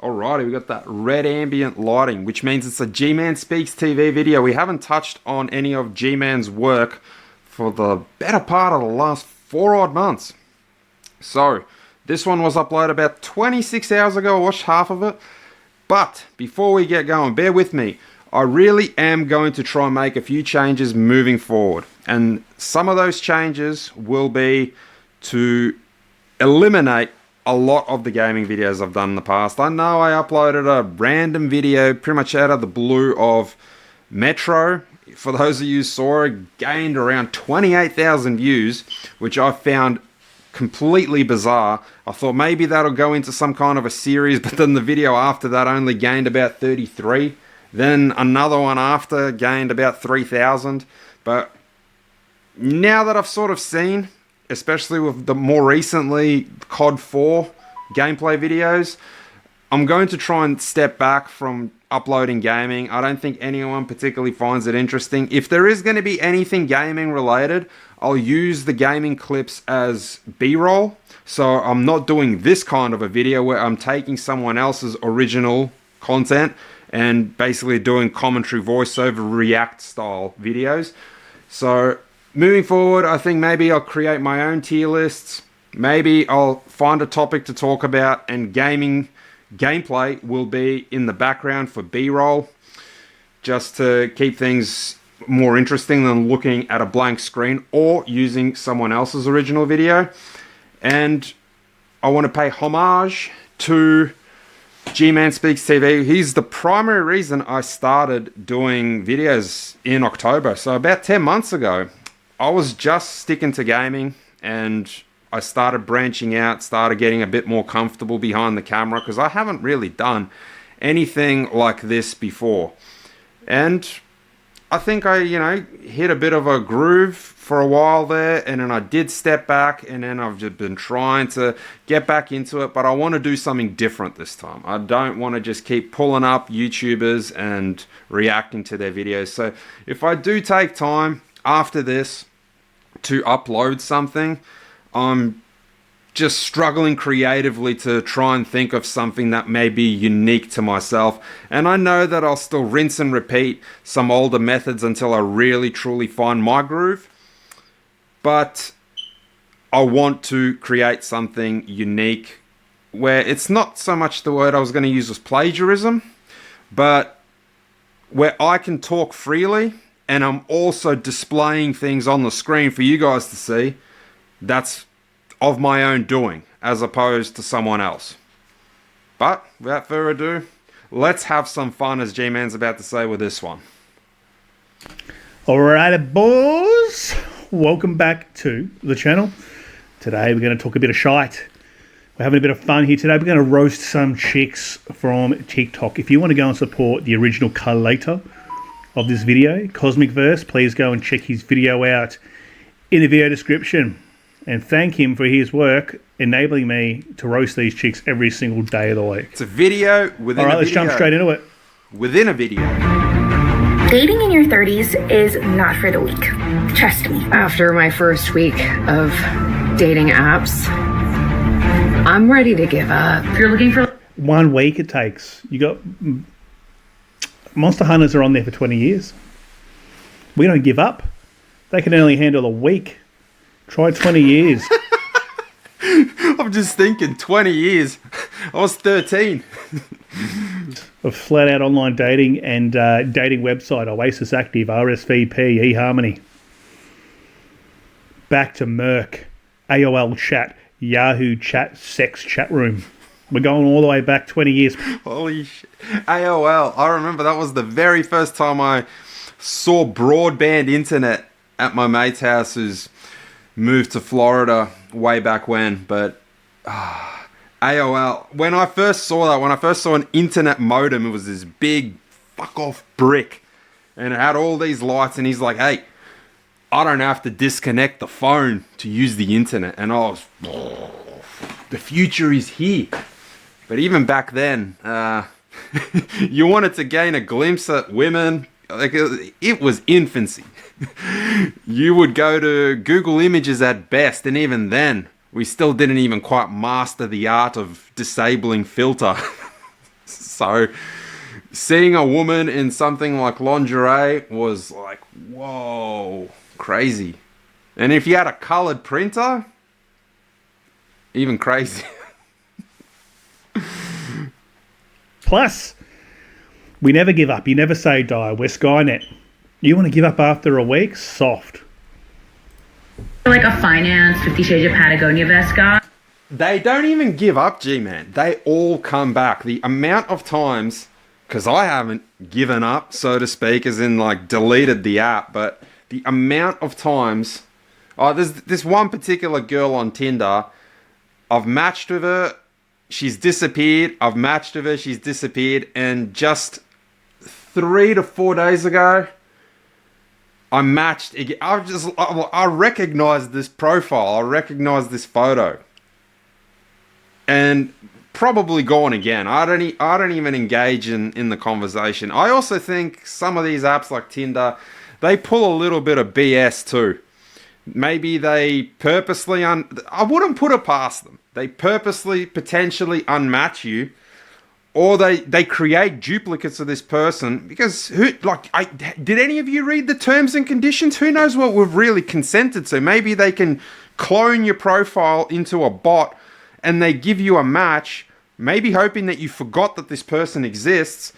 Alrighty, we got that red ambient lighting, which means it's a G-Man Speaks TV video. We haven't touched on any of G-Man's work for the better part of the last 4 odd months. So, this one was uploaded about 26 hours ago. I watched half of it. But, before we get going, bear with me. I really am going to try and make a few changes moving forward. And some of those changes will be to eliminate a lot of the gaming videos I've done in the past. I know I uploaded a random video pretty much out of the blue of Metro. For those of you who saw it, gained around 28,000 views, which I found completely bizarre. I thought maybe that'll go into some kind of a series, but then the video after that only gained about 33. Then another one after gained about 3,000. But now that I've sort of seen, especially with the more recently COD 4 gameplay videos, I'm going to try and step back from uploading gaming. I don't think anyone particularly finds it interesting. If there is going to be anything gaming related, I'll use the gaming clips as B-roll. So I'm not doing this kind of a video where I'm taking someone else's original content and basically doing commentary voiceover react style videos. So moving forward, I think maybe I'll create my own tier lists. Maybe I'll find a topic to talk about, and gameplay will be in the background for B-roll, just to keep things more interesting than looking at a blank screen or using someone else's original video. And I want to pay homage to G-Man Speaks TV. He's the primary reason I started doing videos in October. So about 10 months ago, I was just sticking to gaming, and I started branching out, started getting a bit more comfortable behind the camera, because I haven't really done anything like this before. And I think I, hit a bit of a groove for a while there, and then I did step back, and then I've just been trying to get back into it, but I want to do something different this time. I don't want to just keep pulling up YouTubers and reacting to their videos. So if I do take time after this to upload something, I'm just struggling creatively to try and think of something that may be unique to myself. And I know that I'll still rinse and repeat some older methods until I really truly find my groove. But I want to create something unique where it's not so much the word I was going to use was plagiarism, but where I can talk freely and I'm also displaying things on the screen for you guys to see. That's of my own doing, as opposed to someone else. But, without further ado, let's have some fun, as G-Man's about to say, with this one. Alright, boys. Welcome back to the channel. Today we're going to talk a bit of shite. We're having a bit of fun here today. We're going to roast some chicks from TikTok. If you want to go and support the original collator of this video, Cosmic Verse, please go and check his video out in the video description. And thank him for his work enabling me to roast these chicks every single day of the week. It's a video within a video. Alright, let's jump straight into it. Within a video. Dating in your 30s is not for the weak. Trust me. After my first week of dating apps, I'm ready to give up. If you're looking for 1 week it takes. You got Monster Hunters are on there for 20 years. We don't give up. They can only handle a week. Try 20 years. I'm just thinking, 20 years. I was 13. Of flat out online dating and dating website, Oasis Active, RSVP, eHarmony. Back to Merc, AOL Chat, Yahoo Chat, Sex Chat Room. We're going all the way back 20 years. Holy shit. AOL. I remember that was the very first time I saw broadband internet at my mate's house who's moved to Florida way back when. But AOL, when I first saw an internet modem, it was this big fuck off brick and it had all these lights, and he's like, hey, I don't have to disconnect the phone to use the internet. And I was, the future is here. But even back then, you wanted to gain a glimpse at women, like it was infancy. You would go to Google Images at best, and even then, we still didn't even quite master the art of disabling filter. So seeing a woman in something like lingerie was like, whoa, crazy. And if you had a colored printer, even crazy. Plus, we never give up. You never say die. We're Skynet. You want to give up after a week? Soft. Like a finance 50 Shades of Patagonia vest guy. They don't even give up, G-Man. They all come back. The amount of times, because I haven't given up, so to speak, as in like deleted the app, but the amount of times, there's this one particular girl on Tinder, I've matched with her, she's disappeared, I've matched with her, she's disappeared, and just 3 to 4 days ago, I matched again. I recognized this profile, I recognized this photo, and probably gone again. I don't even engage in the conversation. I also think some of these apps like Tinder, they pull a little bit of BS too. Maybe they purposely I wouldn't put it past them. They purposely potentially unmatch you, or they create duplicates of this person because did any of you read the terms and conditions? Who knows what we've really consented to? Maybe they can clone your profile into a bot and they give you a match, maybe hoping that you forgot that this person exists,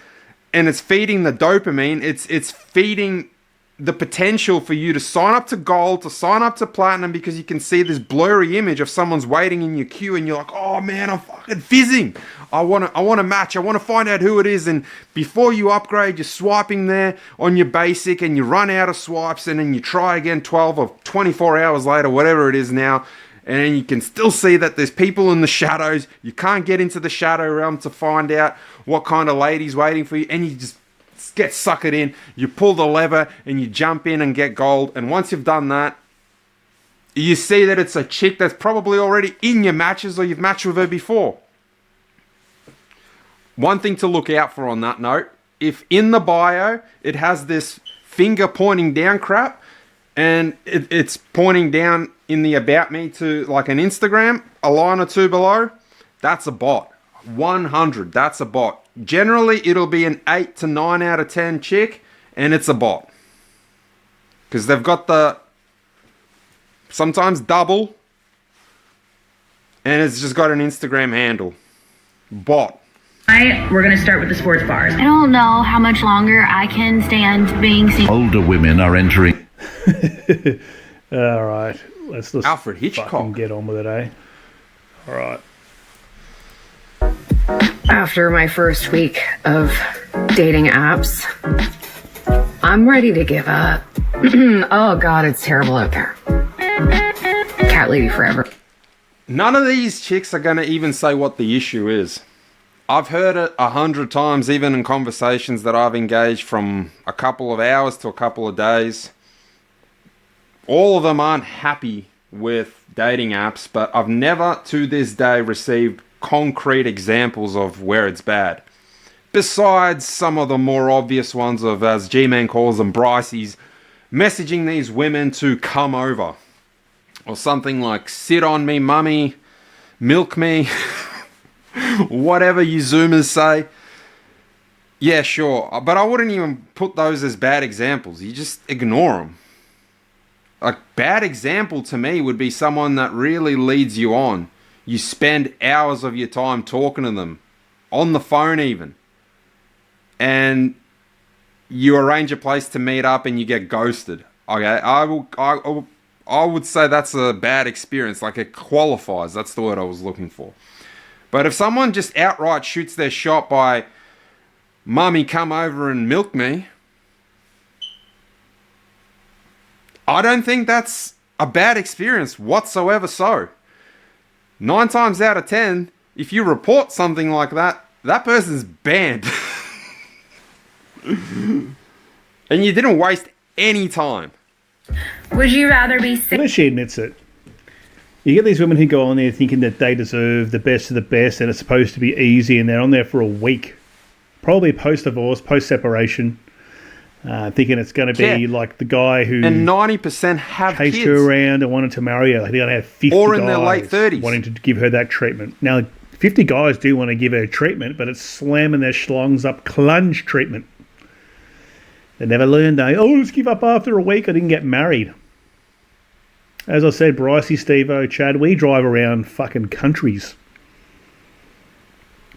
and it's feeding the dopamine, it's feeding the potential for you to sign up to gold, to sign up to platinum, because you can see this blurry image of someone's waiting in your queue and you're like, oh man, I'm fucking fizzing. I want to match. I want to find out who it is. And before you upgrade, you're swiping there on your basic and you run out of swipes, and then you try again 12 or 24 hours later, whatever it is now. And you can still see that there's people in the shadows. You can't get into the shadow realm to find out what kind of lady's waiting for you. And you just get suckered in. You pull the lever and you jump in and get gold. And once you've done that, you see that it's a chick that's probably already in your matches, or you've matched with her before. One thing to look out for on that note, if in the bio it has this finger pointing down crap, and it's pointing down in the about me to like an Instagram, a line or two below, that's a bot. 100, that's a bot. Generally, it'll be an 8 to 9 out of 10 chick, and it's a bot. Because they've got the sometimes double, and it's just got an Instagram handle. Bot. We're going to start with the sports bars. I don't know how much longer I can stand being seen. Older women are entering. All right, let's just Alfred Hitchcock. fucking get on with it, eh? All right. After my first week of dating apps, I'm ready to give up. Oh God, it's terrible out there. Cat lady forever. None of these chicks are going to even say what the issue is. I've heard it 100 times, even in conversations that I've engaged from a couple of hours to a couple of days. All of them aren't happy with dating apps, but I've never to this day received concrete examples of where it's bad. Besides some of the more obvious ones of, as G-Man calls them, Bryce's, messaging these women to come over. Or something like, sit on me, mummy, milk me, whatever you Zoomers say. Yeah, sure. But I wouldn't even put those as bad examples. You just ignore them. A bad example to me would be someone that really leads you on. You spend hours of your time talking to them, on the phone even, and you arrange a place to meet up and you get ghosted. Okay, I would say that's a bad experience. Like, it qualifies. That's the word I was looking for. But if someone just outright shoots their shot by, mummy, come over and milk me, I don't think that's a bad experience whatsoever. So 9 times out of 10, if you report something like that, that person's banned. And you didn't waste any time. Would you rather be At least she admits it. You get these women who go on there thinking that they deserve the best of the best and it's supposed to be easy, and they're on there for a week. Probably post-divorce, post-separation. Thinking it's going to be like the guy who... And 90% have chased kids. her around and wanted to marry her. Like they're going to have 50 Or in their guys late 30s. wanting to give her that treatment. Now, 50 guys do want to give her treatment, but it's slamming their schlongs up clunge treatment. They never learned, let's give up after a week. I didn't get married. As I said, Brycey, Steve-O, Chad, we drive around fucking countries.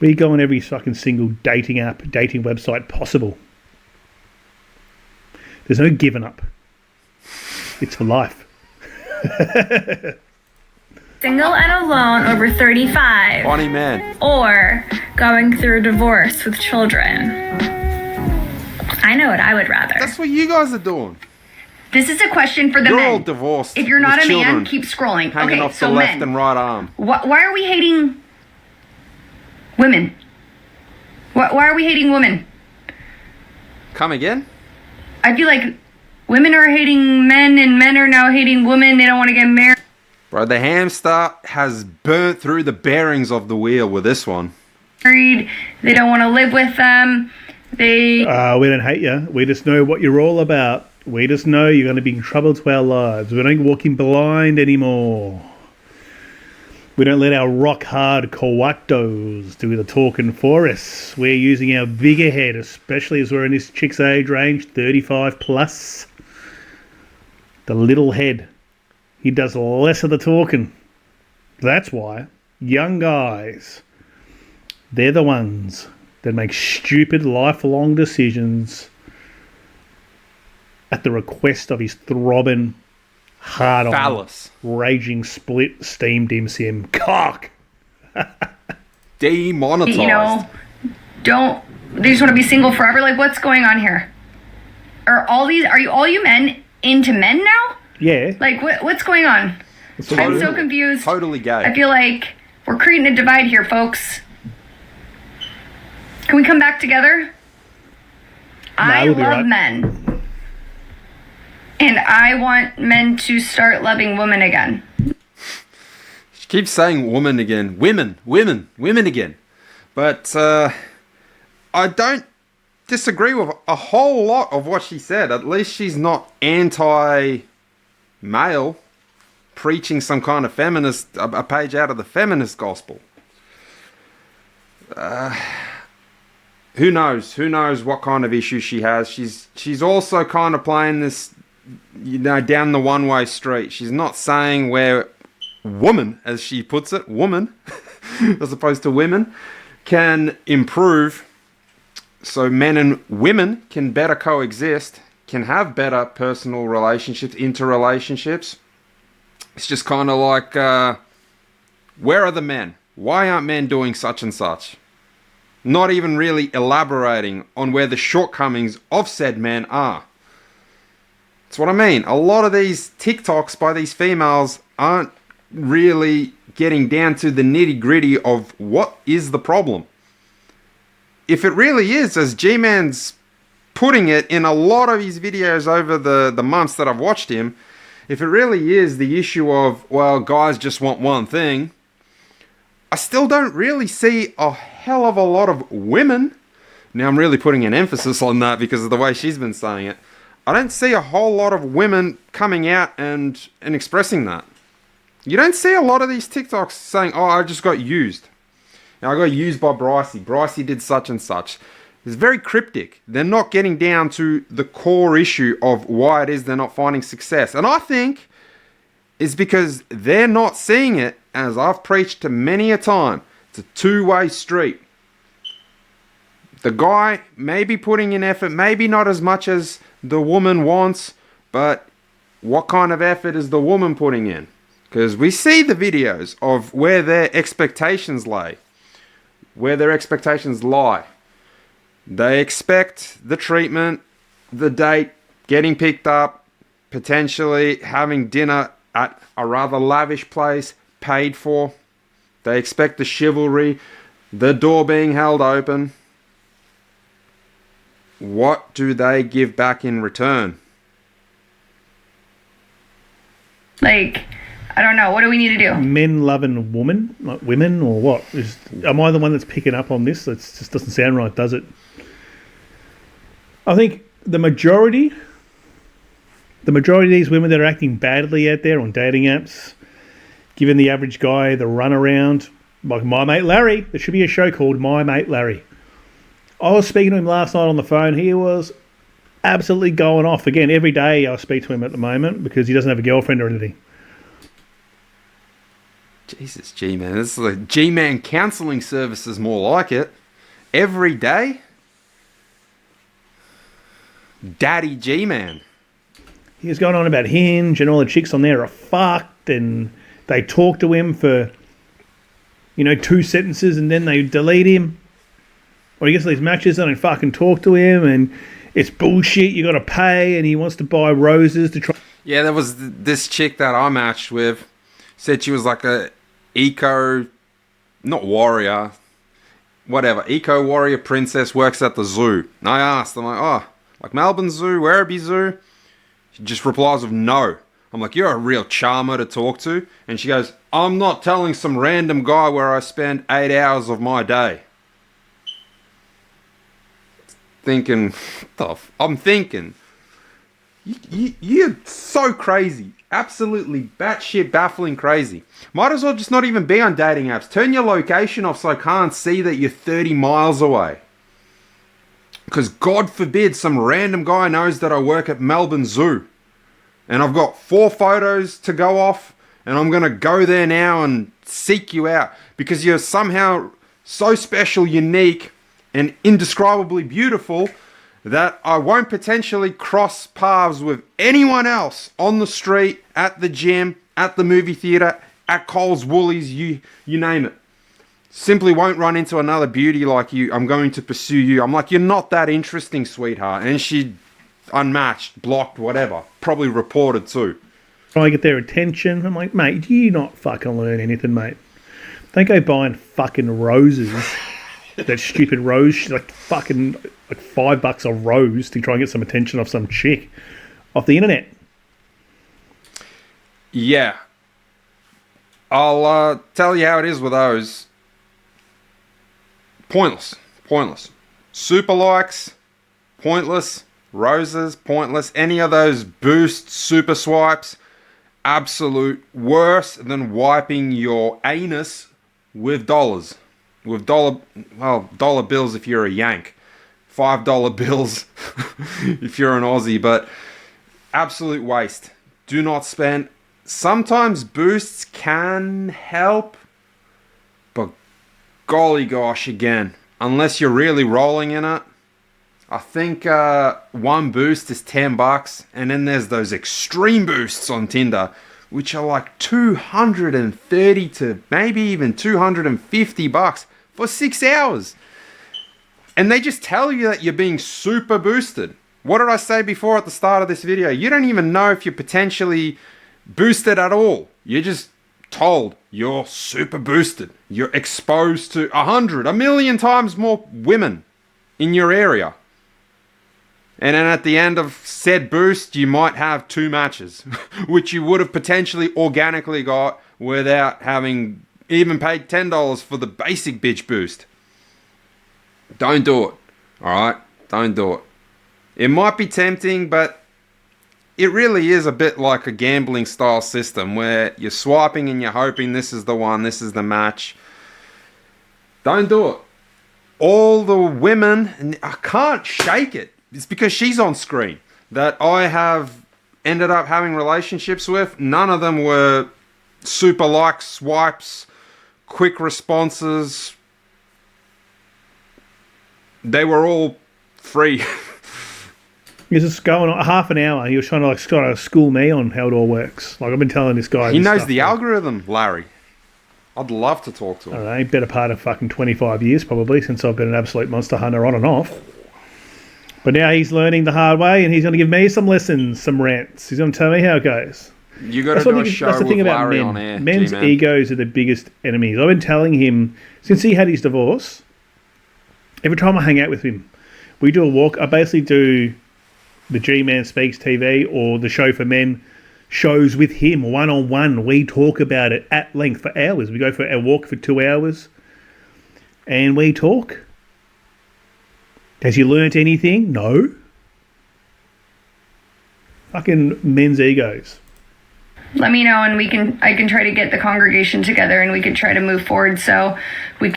We go on every fucking single dating app, dating website possible. There's no giving up. It's for life. Single and alone over 35. Funny man. Or going through a divorce with children. I know what I would rather. That's what you guys are doing. This is a question for the You're men. all divorced. If you're not with a man, children keep scrolling. hanging Okay, off so the left men. and right arm. Why are we hating women? Why are we hating women? Come again? I feel like women are hating men and men are now hating women. They don't want to get married. Bro, the hamster has burnt through the bearings of the wheel with this one. They don't want to live with them. We don't hate you. We just know what you're all about. We just know you're going to be in trouble to our lives. We don't walk in blind anymore. We don't let our rock-hard coatos do the talking for us. We're using our bigger head, especially as we're in this chick's age range, 35 plus. The little head. He does less of the talking. That's why young guys, they're the ones that make stupid lifelong decisions at the request of his throbbing, hard-on, Phallus. raging split steam dim sim cock. Demonetized. You know, they just want to be single forever. Like, what's going on here? Are all you men into men now? Yeah. Like, what's going on? I'm so confused. Totally gay. I feel like we're creating a divide here, folks. Can we come back together? I we'll be love right. men. And I want men to start loving women again. She keeps saying woman again. Women again. But I don't disagree with a whole lot of what she said. At least she's not anti-male, preaching some kind of feminist, a page out of the feminist gospel. Who knows? Who knows what kind of issue she has? She's also kind of playing this, down the one-way street. She's not saying where woman, as she puts it, woman, as opposed to women, can improve so men and women can better coexist, can have better personal relationships, interrelationships. It's just kind of like, where are the men? Why aren't men doing such and such? Not even really elaborating on where the shortcomings of said men are. That's what I mean. A lot of these TikToks by these females aren't really getting down to the nitty-gritty of what is the problem. If it really is, as G-Man's putting it in a lot of his videos over the months that I've watched him, if it really is the issue of, well, guys just want one thing, I still don't really see a hell of a lot of women. Now I'm really putting an emphasis on that because of the way she's been saying it. I don't see a whole lot of women coming out and expressing that. You don't see a lot of these TikToks saying, oh, I just got used. Now, I got used by Brycey. Brycey did such and such. It's very cryptic. They're not getting down to the core issue of why it is they're not finding success. And I think it's because they're not seeing it, as I've preached to many a time. It's a two-way street. The guy may be putting in effort, maybe not as much as the woman wants, but what kind of effort is the woman putting in? Because we see the videos of where their expectations lie. Where their expectations lie. They expect the treatment, the date, getting picked up, potentially having dinner at a rather lavish place, paid for. They expect the chivalry, the door being held open. What do they give back in return? Like, I don't know. What do we need to do? Men loving women, like women, or what? Am I the one that's picking up on this? That just doesn't sound right, does it? I think the majority of these women that are acting badly out there on dating apps, giving the average guy the runaround, Like My Mate Larry. There should be a show called My Mate Larry. I was speaking to him last night on the phone. He was absolutely going off. Again, every day I speak to him at the moment because he doesn't have a girlfriend or anything. Jesus, G-Man. This is like G-Man counselling services, more like it. Every day? Daddy G-Man. He was going on about Hinge and all the chicks on there are fucked and they talk to him for, 2 sentences and then they delete him. Or he gets these matches and they fucking talk to him and it's bullshit, you got to pay, and he wants to buy roses to try. Yeah, there was this chick that I matched with. Said she was like a eco warrior princess, works at the zoo. And I asked, I'm like Melbourne Zoo, Werribee Zoo? She just replies with no. I'm like, you're a real charmer to talk to. And she goes, I'm not telling some random guy where I spend 8 hours of my day. I'm thinking, you're so crazy. Absolutely batshit baffling crazy. Might as well just not even be on dating apps. Turn your location off so I can't see that you're 30 miles away. Because God forbid some random guy knows that I work at Melbourne Zoo. And I've got 4 photos to go off. And I'm going to go there now and seek you out. Because you're somehow so special, unique, and indescribably beautiful that I won't potentially cross paths with anyone else on the street, at the gym, at the movie theatre, at Coles, Woolies, you name it. Simply won't run into another beauty like you. I'm going to pursue you. I'm like, you're not that interesting, sweetheart. And she unmatched, blocked, whatever. Probably reported too. Try to get their attention. I'm like, mate, do you not fucking learn anything, mate? Don't go buying fucking roses. That stupid rose, like fucking like $5 a rose to try and get some attention off some chick off the internet. Yeah. I'll tell you how it is with those. Pointless. Super likes, pointless. Roses, pointless. Any of those boost super swipes, absolute worse than wiping your anus with dollars. With dollar bills if you're a Yank. $5 bills if you're an Aussie. But absolute waste. Do not spend. Sometimes boosts can help. But golly gosh, again. Unless you're really rolling in it. I think one boost is $10. And then there's those extreme boosts on Tinder, which are like $230 to maybe even $250 for 6 hours. And they just tell you that you're being super boosted. What did I say before at the start of this video? You don't even know if you're potentially boosted at all. You're just told you're super boosted. You're exposed to 100, a million times more women in your area. And then at the end of said boost, you might have 2 matches, which you would have potentially organically got without having even paid $10 for the basic bitch boost. Don't do it. Alright? Don't do it. It might be tempting, but it really is a bit like a gambling style system where you're swiping and you're hoping this is the one, this is the match. Don't do it. All the women, and I can't shake it. It's because she's on screen that I have ended up having relationships with. None of them were super like swipes, quick responses. They were all free. He's just going on half an hour. He was trying to school me on how it all works. Like I've been telling this guy. He knows the algorithm, Larry. I'd love to talk to him. I don't know, better part of fucking 25 years probably since I've been an absolute monster hunter on and off. But now he's learning the hard way and he's going to give me some lessons, some rants. He's going to tell me how it goes. You got to do a show that's the thing with about Larry men. on air. Men's G-Man. egos are the biggest enemies. I've been telling him, since he had his divorce, every time I hang out with him, we do a walk. I basically do the G-Man Speaks TV or the Show for Men shows with him, one-on-one. We talk about it at length for hours. We go for a walk for 2 hours and we talk. Has he learnt anything? No. Fucking men's egos. let me know, and I can try to get the congregation together, and we can try to move forward. So we.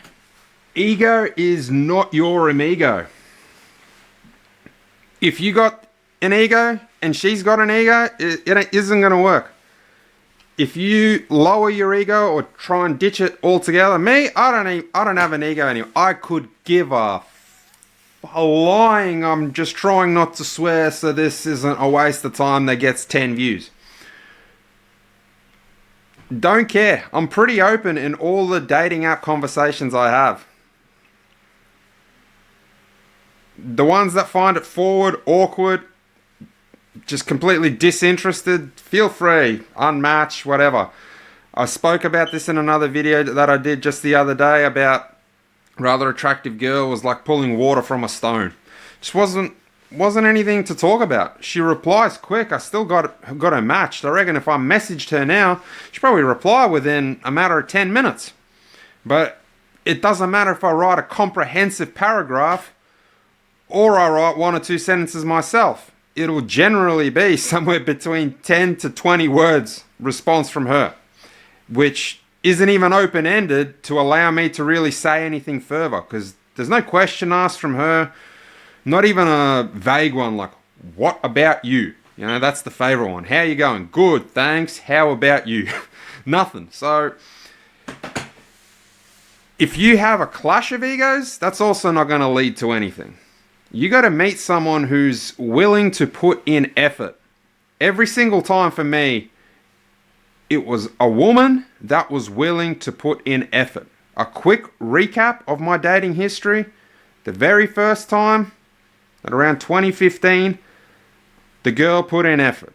Ego is not your amigo. If you got an ego and she's got an ego, it isn't going to work. If you lower your ego or try and ditch it altogether, I don't have an ego anymore. I could give a lying. I'm just trying not to swear, so this isn't a waste of time that gets 10 views. Don't care. I'm pretty open in all the dating app conversations I have. The ones that find it forward, awkward, just completely disinterested, feel free, unmatch, whatever. I spoke about this in another video that I did just the other day about rather attractive girl was like pulling water from a stone. Just wasn't anything to talk about. She replies quick. I still got her matched. I reckon if I messaged her now, she'd probably reply within a matter of 10 minutes. But it doesn't matter if I write a comprehensive paragraph or I write 1 or 2 sentences myself. It'll generally be somewhere between 10 to 20 words response from her, which isn't even open-ended to allow me to really say anything further, because there's no question asked from her, not even a vague one like, what about you? You know, that's the favorite one. How you going? Good, thanks. How about you? Nothing. So if you have a clash of egos, that's also not going to lead to anything. You got to meet someone who's willing to put in effort. Every single time for me, it was a woman that was willing to put in effort. A quick recap of my dating history. The very first time, at around 2015, the girl put in effort.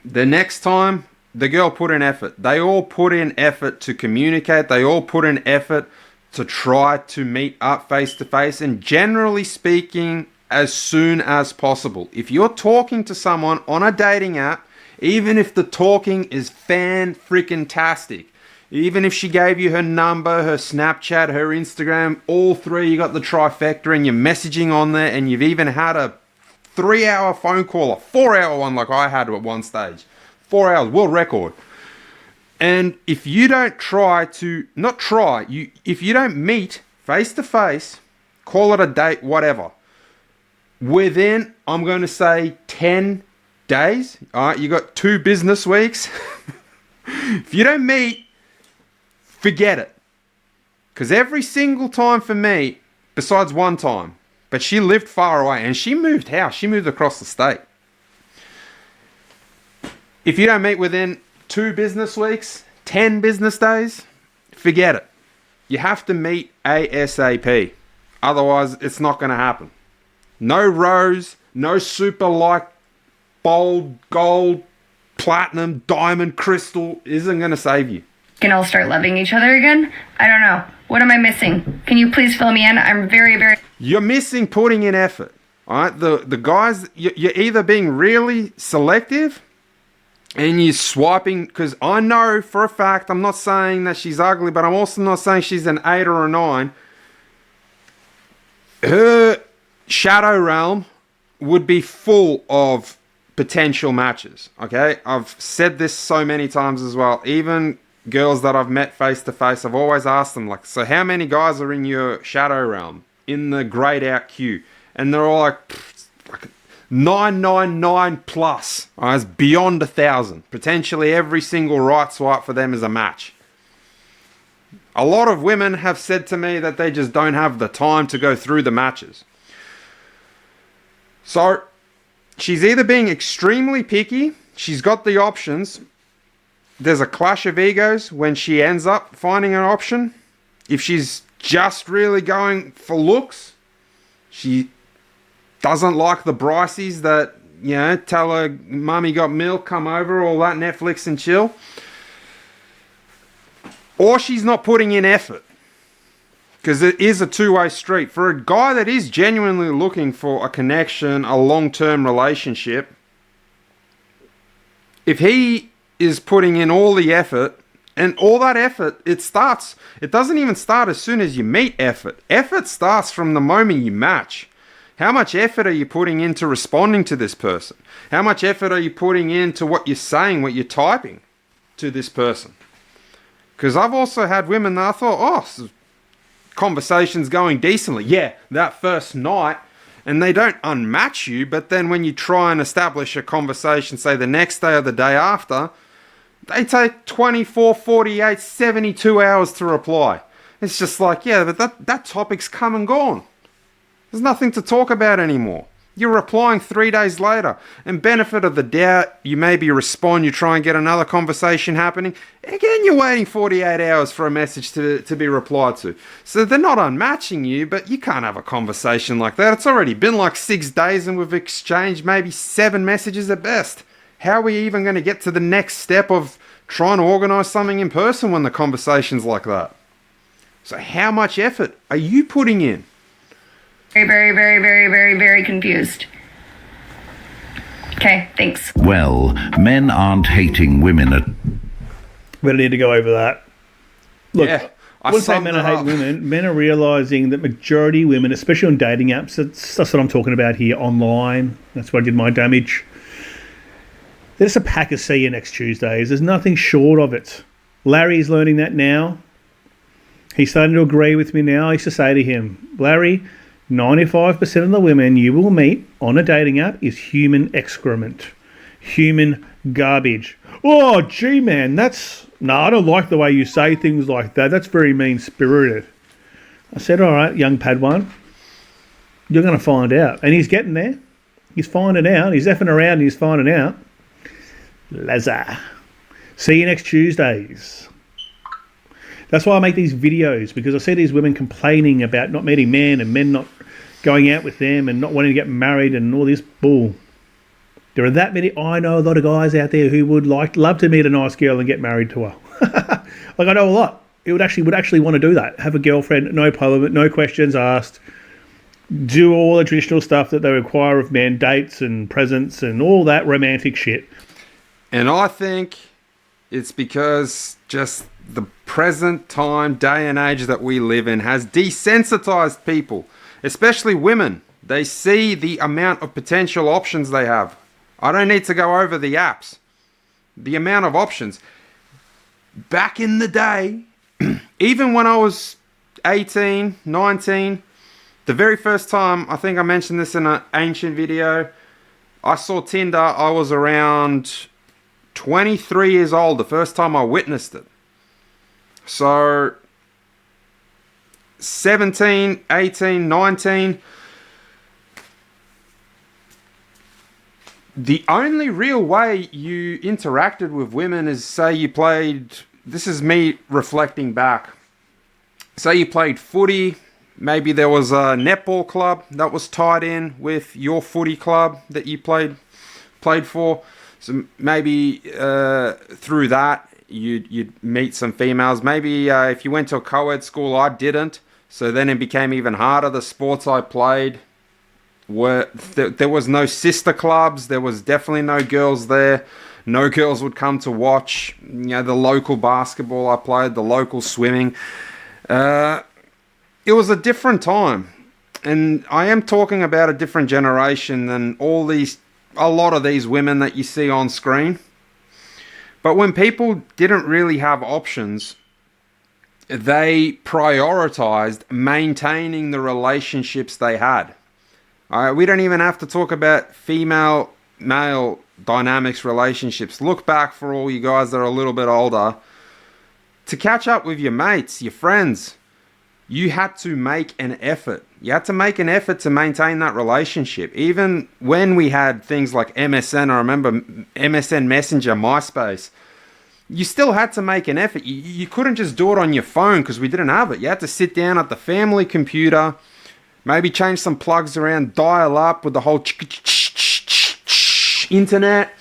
The next time, the girl put in effort. They all put in effort to communicate. They all put in effort to try to meet up face to face, and generally speaking, as soon as possible. If you're talking to someone on a dating app, even if the talking is fan-freaking-tastic, even if she gave you her number, her Snapchat, her Instagram, all three, you got the trifecta and you're messaging on there, and you've even had a 3-hour phone call, a 4-hour one like I had at one stage. 4 hours, world record. And if you don't if you don't meet face to face, call it a date, whatever, within, I'm going to say 10 days, all right, you got 2 business weeks. If you don't meet, forget it. Because every single time for me, besides one time, but she lived far away and she moved house, she moved across the state. If you don't meet within 2 business weeks, 10 business days, forget it. You have to meet ASAP. Otherwise, it's not going to happen. No rose, no super like bold, gold, platinum, diamond, crystal isn't going to save you. Can all start loving each other again? I don't know. What am I missing? Can you please fill me in? I'm very, very... You're missing putting in effort. All right? The guys, you're either being really selective and you're swiping, because I know for a fact, I'm not saying that she's ugly, but I'm also not saying she's an 8 or a 9. Her shadow realm would be full of potential matches, okay? I've said this so many times as well. Even girls that I've met face to face, I've always asked them, like, so how many guys are in your shadow realm, in the grayed out queue? And they're all like 999 plus. It's beyond 1,000. Potentially every single right swipe for them is a match. A lot of women have said to me that they just don't have the time to go through the matches. So she's either being extremely picky, she's got the options, there's a clash of egos when she ends up finding an option. If she's just really going for looks, she doesn't like the Bryceys that, you know, tell her mummy got milk, come over, all that Netflix and chill. Or she's not putting in effort. Because it is a two-way street. For a guy that is genuinely looking for a connection, a long-term relationship, if he is putting in all the effort, and all that effort, it doesn't even start as soon as you meet effort. Effort starts from the moment you match. How much effort are you putting into responding to this person? How much effort are you putting into what you're saying, what you're typing to this person? Because I've also had women that I thought, oh, conversation's going decently. Yeah, that first night, and they don't unmatch you, but then when you try and establish a conversation, say the next day or the day after, they take 24, 48, 72 hours to reply. It's just like, yeah, but that topic's come and gone. There's nothing to talk about anymore. You're replying 3 days later. And benefit of the doubt, you maybe respond, you try and get another conversation happening. Again, you're waiting 48 hours for a message to be replied to. So they're not unmatching you, but you can't have a conversation like that. It's already been like 6 days and we've exchanged maybe 7 messages at best. How are we even going to get to the next step of trying to organise something in person when the conversation's like that? So how much effort are you putting in? Very, very, very, very, very confused. Okay, thanks. Well, men aren't hating women at... We don't need to go over that. Look, Yeah, I wouldn't say men hate women. Men are realising that majority of women, especially on dating apps, that's what I'm talking about here, online. That's where I did my damage. They're just a pack of see you next Tuesdays. There's nothing short of it. Larry's learning that now. He's starting to agree with me now. I used to say to him, Larry, 95% of the women you will meet on a dating app is human excrement. Human garbage. Oh, gee, man, no, I don't like the way you say things like that. That's very mean-spirited. I said, all right, young Padawan, you're going to find out. And he's getting there. He's finding out. He's effing around and he's finding out. Lazar. See you next Tuesdays. That's why I make these videos, because I see these women complaining about not meeting men and men not going out with them and not wanting to get married and all this bull. There are that many. I know a lot of guys out there who would love to meet a nice girl and get married to her. Like I know a lot. It would actually want to do that. Have a girlfriend, no problem, no questions asked. Do all the traditional stuff that they require of men, dates and presents and all that romantic shit. And I think it's because just the present time, day and age that we live in has desensitized people, especially women. They see the amount of potential options they have. I don't need to go over the apps. The amount of options. Back in the day, even when I was 18, 19, the very first time, I think I mentioned this in an ancient video, I saw Tinder, I was around 23 years old the first time I witnessed it. So 17, 18, 19. The only real way you interacted with women is, say you played, this is me reflecting back, say you played footy, maybe there was a netball club that was tied in with your footy club that you played for. So maybe through that you'd meet some females. Maybe if you went to a co-ed school, I didn't. So then it became even harder. The sports I played there was no sister clubs. There was definitely no girls there. No girls would come to watch. You know, the local basketball I played, the local swimming. It was a different time. And I am talking about a different generation than a lot of these women that you see on screen. But when people didn't really have options, they prioritized maintaining the relationships they had. We don't even have to talk about female-male dynamics relationships. Look back for all you guys that are a little bit older. To catch up with your mates, your friends, you had to make an effort. You had to make an effort to maintain that relationship. Even when we had things like MSN, I remember MSN Messenger, MySpace, you still had to make an effort. You couldn't just do it on your phone because we didn't have it. You had to sit down at the family computer, maybe change some plugs around, dial up with the whole internet.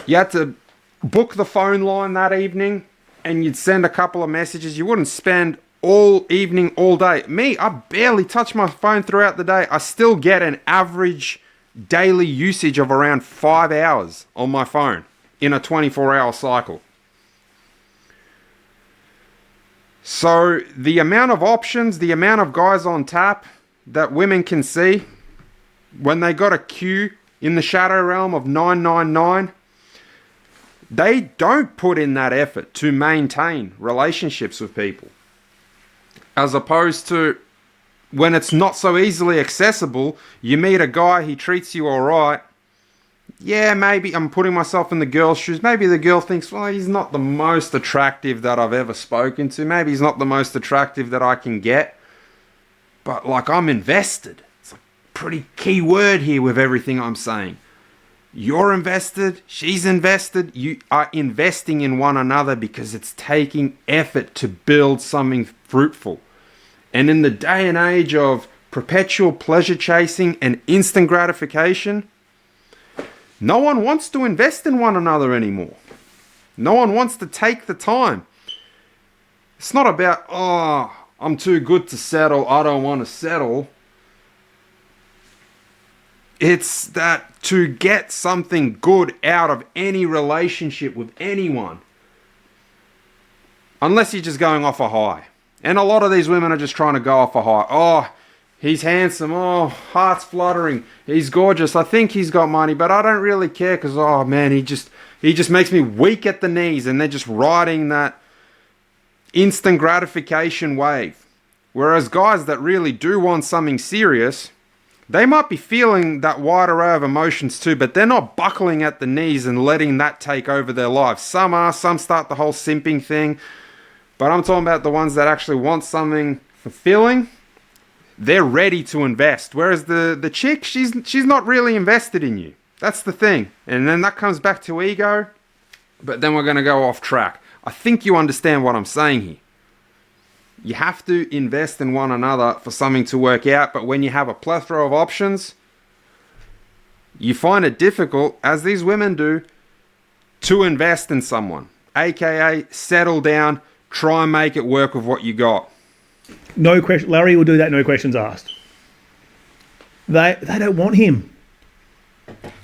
You had to book the phone line that evening and you'd send a couple of messages. You wouldn't spend all evening, all day. Me, I barely touch my phone throughout the day. I still get an average daily usage of around 5 hours on my phone in a 24-hour cycle. So the amount of options, the amount of guys on tap, that women can see when they got a Q in the shadow realm of 999, they don't put in that effort to maintain relationships with people. As opposed to when it's not so easily accessible, you meet a guy, he treats you alright. Yeah, maybe I'm putting myself in the girl's shoes. Maybe the girl thinks, well, he's not the most attractive that I've ever spoken to. Maybe he's not the most attractive that I can get. But, like, I'm invested. It's a pretty key word here with everything I'm saying. You're invested. She's invested. You are investing in one another because it's taking effort to build something fruitful. And in the day and age of perpetual pleasure chasing and instant gratification, no one wants to invest in one another anymore. No one wants to take the time. It's not about, oh, I'm too good to settle, I don't want to settle. It's that to get something good out of any relationship with anyone, unless you're just going off a high. And a lot of these women are just trying to go off a high. Oh, he's handsome. Oh, heart's fluttering. He's gorgeous. I think he's got money, but I don't really care because, oh man, he just makes me weak at the knees. And they're just riding that instant gratification wave. Whereas guys that really do want something serious, they might be feeling that wide array of emotions too, but they're not buckling at the knees and letting that take over their lives. Some are, some start the whole simping thing. But I'm talking about the ones that actually want something fulfilling. They're ready to invest. Whereas the chick, she's not really invested in you. That's the thing. And then that comes back to ego. But then we're going to go off track. I think you understand what I'm saying here. You have to invest in one another for something to work out. But when you have a plethora of options, you find it difficult, as these women do, to invest in someone. AKA settle down. Try and make it work with what you got. No question. Larry will do that. No questions asked. They don't want him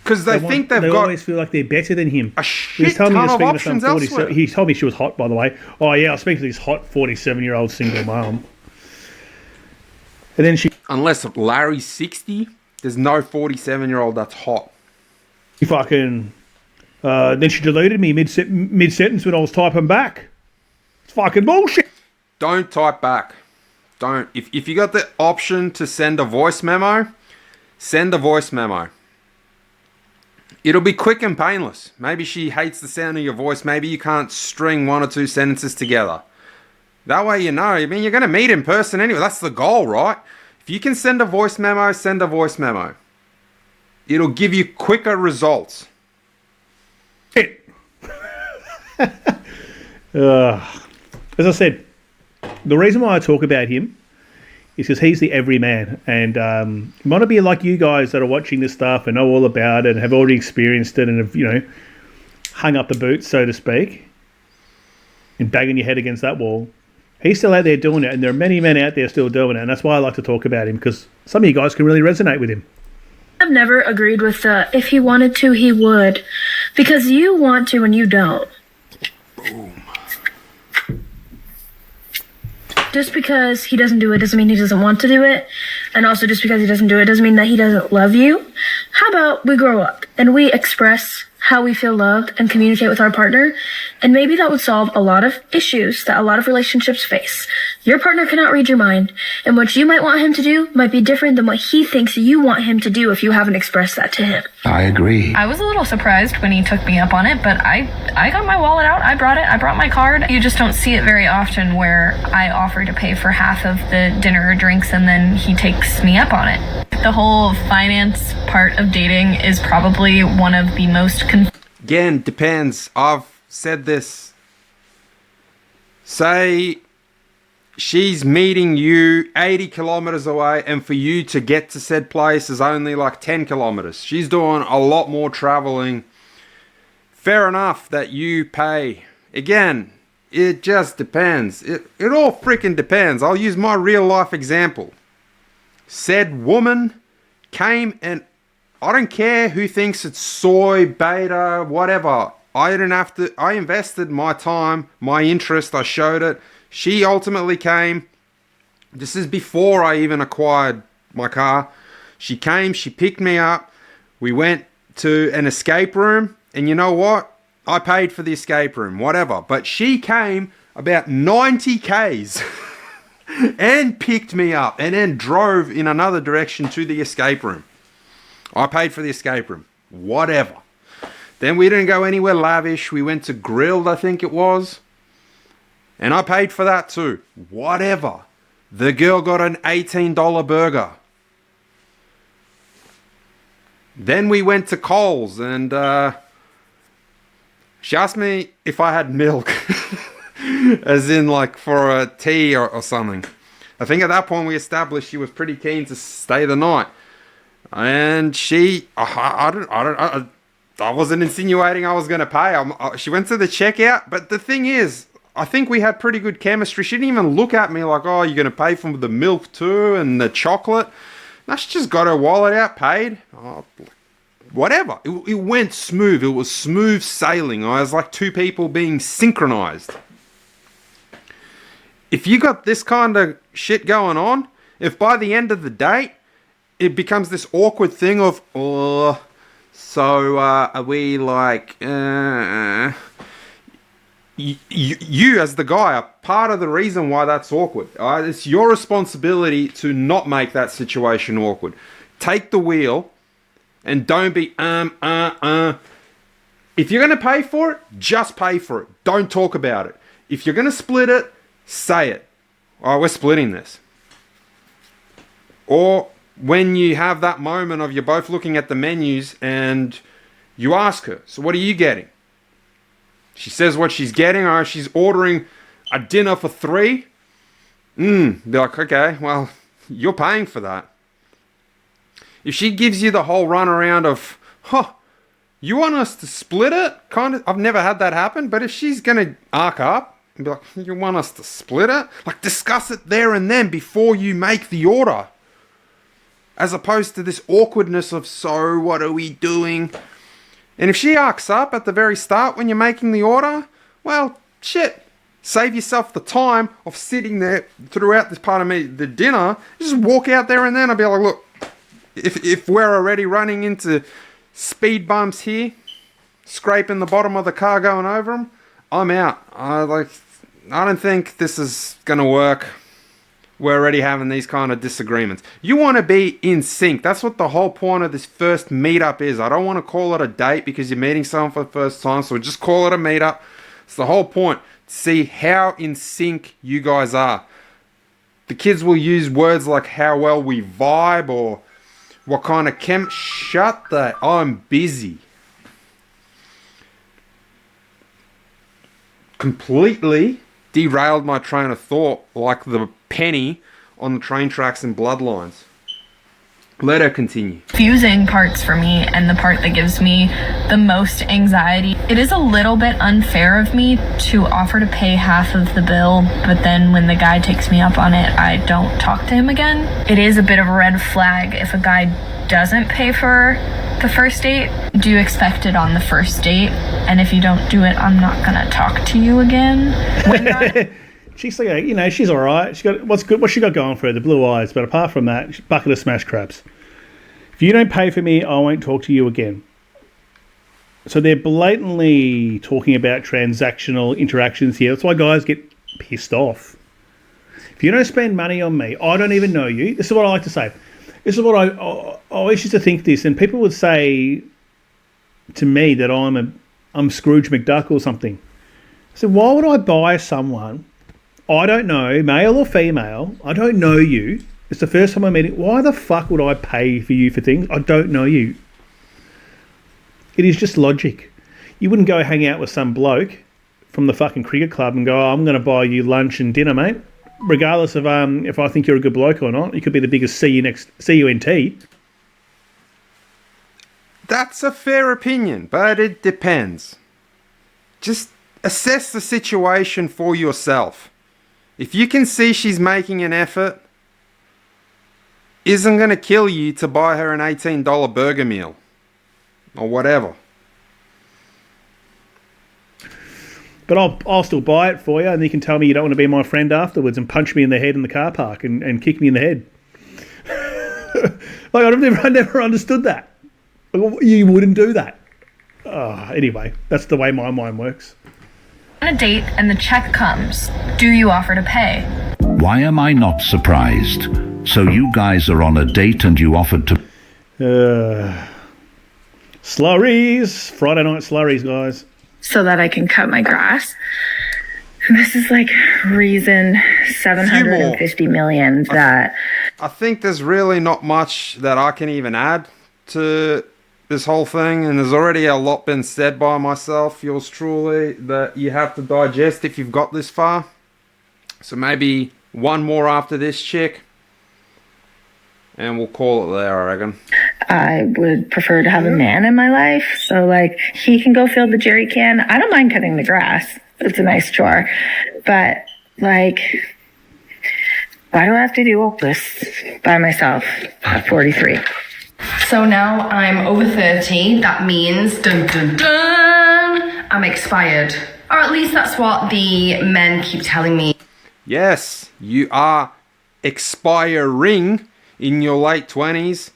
because they think they've they got. always feel like they're better than him. A shit ton of options elsewhere. He told me she was hot, by the way. Oh yeah, I was speaking to this hot 47-year-old single mum. And then unless Larry's 60, there's no 47-year-old that's hot. She fucking. Then she deleted me mid sentence when I was typing back. It's fucking bullshit. Don't type back. Don't. If you got the option to send a voice memo, send a voice memo. It'll be quick and painless. Maybe she hates the sound of your voice. Maybe you can't string one or two sentences together. That way you know. I mean, you're going to meet in person anyway. That's the goal, right? If you can send a voice memo, send a voice memo. It'll give you quicker results. As I said, the reason why I talk about him is because he's the everyman, and he might not be like you guys that are watching this stuff and know all about it and have already experienced it and have, hung up the boots, so to speak, and banging your head against that wall. He's still out there doing it, and there are many men out there still doing it, and that's why I like to talk about him, because some of you guys can really resonate with him. I've never agreed with the if he wanted to, he would. Because you want to and you don't. Boom. Just because he doesn't do it doesn't mean he doesn't want to do it. And also just because he doesn't do it doesn't mean that he doesn't love you. How about we grow up and we express how we feel loved and communicate with our partner, and maybe that would solve a lot of issues that a lot of relationships face. Your partner cannot read your mind, and what you might want him to do might be different than what he thinks you want him to do if you haven't expressed that to him. I agree. I was a little surprised when he took me up on it, but I got my wallet out, I brought my card. You just don't see it very often where I offer to pay for half of the dinner or drinks and then he takes me up on it. The whole finance part of dating is probably one of the most Again, depends. I've said this. Say she's meeting you 80 kilometers away, and for you to get to said place is only like 10 kilometers. She's doing a lot more traveling. Fair enough that you pay. Again, it just depends. It all freaking depends. I'll use my real life example. Said woman came, and I don't care who thinks it's soy, beta, whatever. I invested my time, my interest, I showed it. She ultimately came. This is before I even acquired my car. She came, she picked me up. We went to an escape room, and you know what? I paid for the escape room, whatever. But she came about 90 Ks and picked me up and then drove in another direction to the escape room. I paid for the escape room, whatever. Then we didn't go anywhere lavish. We went to Grilled, I think it was. And I paid for that too, whatever. The girl got an $18 burger. Then we went to Coles and she asked me if I had milk. As in like for a tea or something. I think at that point we established she was pretty keen to stay the night. And she, I wasn't insinuating I was going to pay. She went to the checkout. But the thing is, I think we had pretty good chemistry. She didn't even look at me like, oh, you're going to pay for the milk too and the chocolate. No, she just got her wallet out, paid. Oh, whatever. It went smooth. It was smooth sailing. I was like two people being synchronized. If you got this kind of shit going on, if by the end of the date, it becomes this awkward thing of, oh, so are we like, you as the guy are part of the reason why that's awkward. It's your responsibility to not make that situation awkward. Take the wheel and don't be If you're going to pay for it, just pay for it. Don't talk about it. If you're going to split it, say it. Oh, we're splitting this. Or when you have that moment of you're both looking at the menus and you ask her, so what are you getting? She says what she's getting, or she's ordering a dinner for 3. Be like, okay, well, you're paying for that. If she gives you the whole runaround of, you want us to split it? Kind of, I've never had that happen, but if she's going to arc up and be like, you want us to split it? Like, discuss it there and then before you make the order. As opposed to this awkwardness of, so what are we doing? And if she arcs up at the very start when you're making the order, well, shit. Save yourself the time of sitting there throughout this part of the dinner. Just walk out there and then I'll be like, look, if we're already running into speed bumps here, scraping the bottom of the car going over them, I'm out. I don't think this is going to work. We're already having these kind of disagreements. You want to be in sync. That's what the whole point of this first meetup is. I don't want to call it a date because you're meeting someone for the first time, so just call it a meetup. It's the whole point. See how in sync you guys are. The kids will use words like how well we vibe or what kind of shut the, I'm busy. Completely derailed my train of thought like the penny on the train tracks in Bloodlines. Let her continue. Confusing parts for me and the part that gives me the most anxiety. It is a little bit unfair of me to offer to pay half of the bill, but then when the guy takes me up on it, I don't talk to him again. It is a bit of a red flag if a guy doesn't pay for the first date. Do you expect it on the first date? And if you don't do it, I'm not gonna talk to you again. She's like, she's all right. She got what's she got going for her? The blue eyes. But apart from that, she's a bucket of smashed crabs. If you don't pay for me, I won't talk to you again. So they're blatantly talking about transactional interactions here. That's why guys get pissed off. If you don't spend money on me, I don't even know you. This is what I like to say. This is what I always used to think this, and people would say to me that I'm Scrooge McDuck or something. So why would I buy someone I don't know, male or female, I don't know you. It's the first time I'm meeting. Why the fuck would I pay for you for things? I don't know you. It is just logic. You wouldn't go hang out with some bloke from the fucking cricket club and go, I'm going to buy you lunch and dinner, mate. Regardless of if I think you're a good bloke or not. You could be the biggest CUNT. That's a fair opinion, but it depends. Just assess the situation for yourself. If you can see she's making an effort, isn't going to kill you to buy her an $18 burger meal or whatever. But I'll still buy it for you, and you can tell me you don't want to be my friend afterwards and punch me in the head in the car park and kick me in the head. Like, I never understood that. You wouldn't do that. Anyway, that's the way my mind works. On a date and the check comes, do you offer to pay? Why am I not surprised? So you guys are on a date and you offered to... Slurries. Friday night slurries, guys. So that I can cut my grass. This is like reason 750 million that... I think there's really not much that I can even add to this whole thing, and there's already a lot been said by myself, yours truly, that you have to digest if you've got this far. So maybe one more after this chick, and we'll call it there, I reckon. I would prefer to have a man in my life, so like he can go fill the jerry can. I don't mind cutting the grass. It's a nice chore. But like, why do I have to do all this by myself at 43? So now I'm over 30. That means, dun dun dun, I'm expired. Or at least that's what the men keep telling me. Yes, you are expiring in your late 20s.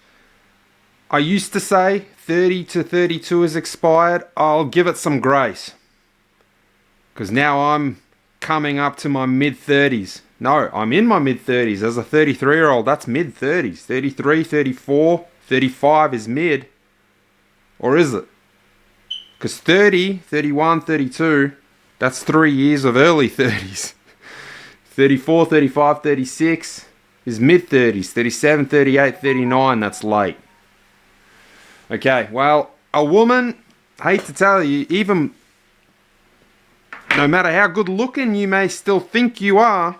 I used to say 30 to 32 is expired. I'll give it some grace. Because now I'm coming up to my mid-30s. No, I'm in my mid-30s. As a 33-year-old, that's mid-30s. 33, 34, 35 is mid. Or is it? Because 30, 31, 32, that's 3 years of early 30s. 34, 35, 36 is mid-30s. 37, 38, 39, that's late. Okay, well, a woman, hate to tell you, even no matter how good looking you may still think you are,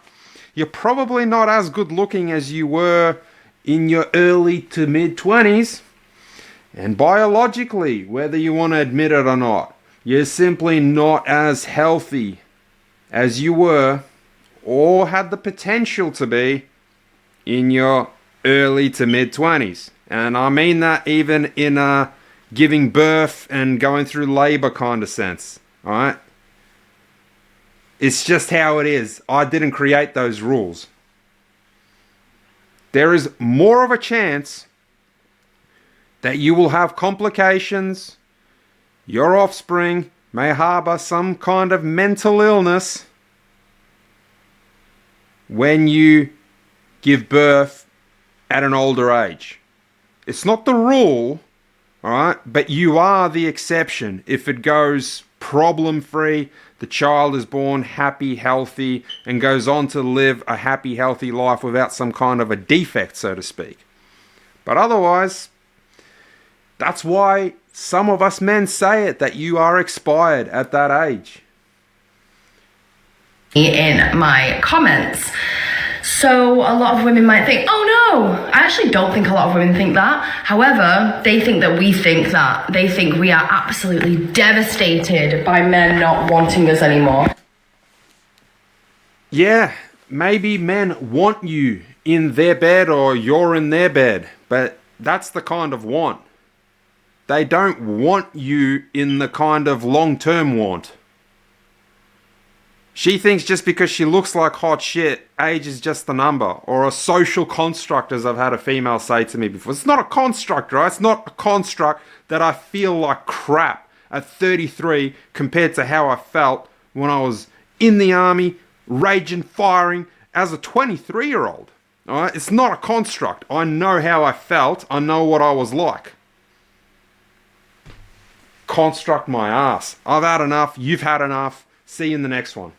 you're probably not as good looking as you were in your early to mid 20s. And biologically, whether you want to admit it or not, you're simply not as healthy as you were or had the potential to be in your early to mid 20s. And I mean that even in a giving birth and going through labor kind of sense. Alright? It's just how it is. I didn't create those rules. There is more of a chance that you will have complications. Your offspring may harbor some kind of mental illness when you give birth at an older age. It's not the rule, alright, but you are the exception. If it goes problem-free, the child is born happy, healthy, and goes on to live a happy, healthy life without some kind of a defect, so to speak. But otherwise, that's why some of us men say it, that you are expired at that age. In my comments. So a lot of women might think, oh no, I actually don't think a lot of women think that. However, they think that we think that. They think we are absolutely devastated by men not wanting us anymore. Yeah, maybe men want you in their bed or you're in their bed, but that's the kind of want. They don't want you in the kind of long-term want. She thinks just because she looks like hot shit, age is just a number, or a social construct, as I've had a female say to me before. It's not a construct, right? It's not a construct that I feel like crap at 33 compared to how I felt when I was in the army, raging, firing, as a 23-year-old. All right? It's not a construct. I know how I felt. I know what I was like. Construct my ass. I've had enough. You've had enough. See you in the next one.